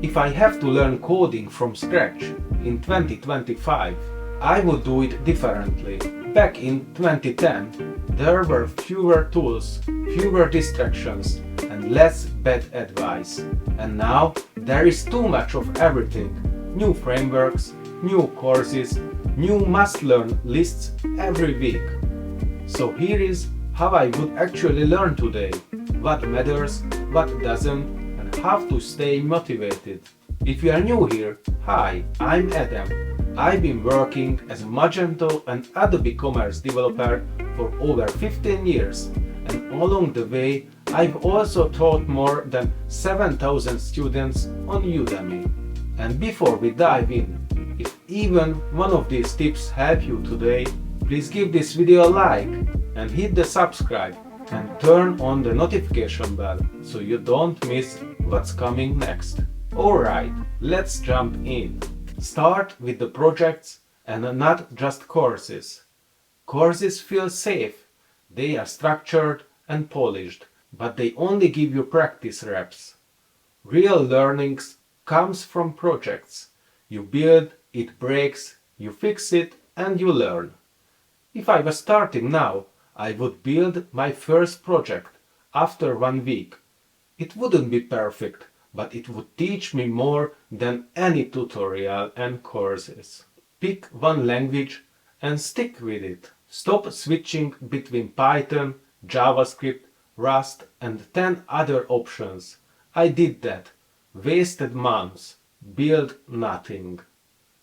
If I have to learn coding from scratch in 2025, I would do it differently. Back in 2010, there were fewer tools, fewer distractions, and less bad advice. And now there is too much of everything. New frameworks, new courses, new must-learn lists every week. So here is how I would actually learn today, what matters, what doesn't, and how to stay motivated. If you are new here, hi, I'm Adam. I've been working as a Magento and Adobe Commerce developer for over 15 years, and along the way I've also taught more than 7,000 students on Udemy. And before we dive in, if even one of these tips help you today, please give this video a like and hit the subscribe and turn on the notification bell so you don't miss what's coming next. Alright, let's jump in. Start with the projects and not just courses. Courses feel safe, they are structured and polished, but they only give you practice reps. Real learnings comes from projects. You build, it breaks, you fix it, and you learn. If I was starting now, I would build my first project after 1 week. It wouldn't be perfect, but it would teach me more than any tutorial and courses. Pick one language and stick with it. Stop switching between Python, JavaScript, Rust, and 10 other options. I did that. Wasted months. Build nothing.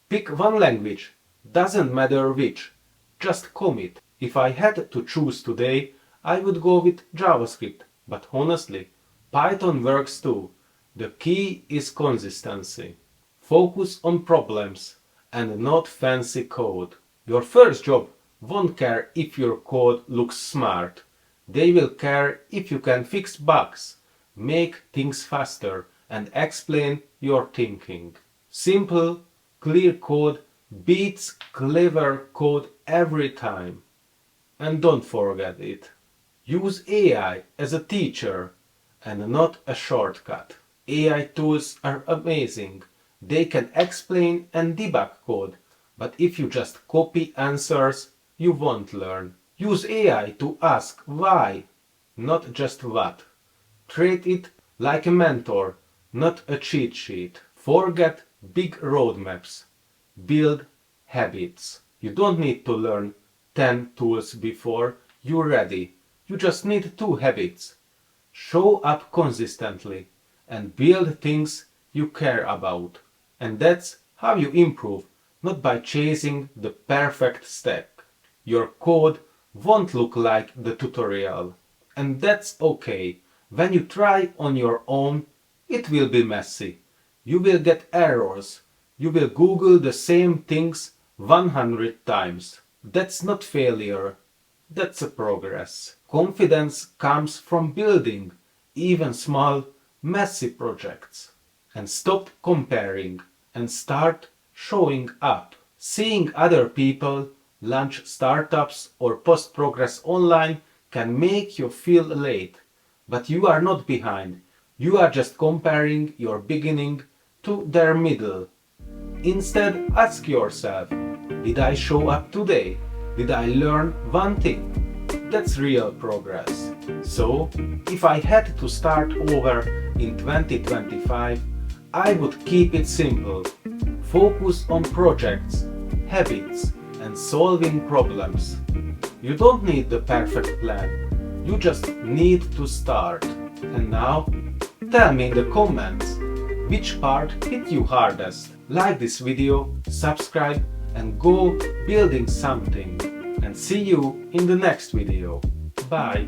Pick one language. Doesn't matter which. Just commit. If I had to choose today, I would go with JavaScript. But honestly, Python works too. The key is consistency. Focus on problems and not fancy code. Your first job won't care if your code looks smart. They will care if you can fix bugs, make things faster, and explain your thinking. Simple, clear code beats clever code every time. And don't forget it. Use AI as a teacher and not a shortcut. AI tools are amazing. They can explain and debug code, but if you just copy answers, you won't learn. Use AI to ask why, not just what. Treat it like a mentor, not a cheat sheet. Forget big roadmaps. Build habits. You don't need to learn 10 tools before you're ready. You just need 2 habits. Show up consistently and build things you care about. And that's how you improve, not by chasing the perfect stack. Your code won't look like the tutorial. And that's okay. When you try on your own, it will be messy. You will get errors. You will Google the same things 100 times. That's not failure. That's a progress. Confidence comes from building even small, messy projects. And stop comparing and start showing up. Seeing other people launch startups or post progress online can make you feel late, but you are not behind. You are just comparing your beginning to their middle. Instead, ask yourself, did I show up today? Did I learn one thing? That's real progress. So, if I had to start over in 2025, I would keep it simple. Focus on projects, habits, and solving problems. You don't need the perfect plan. You just need to start. And now, tell me in the comments which part hit you hardest. Like this video, subscribe, and go building something. And see you in the next video. Bye!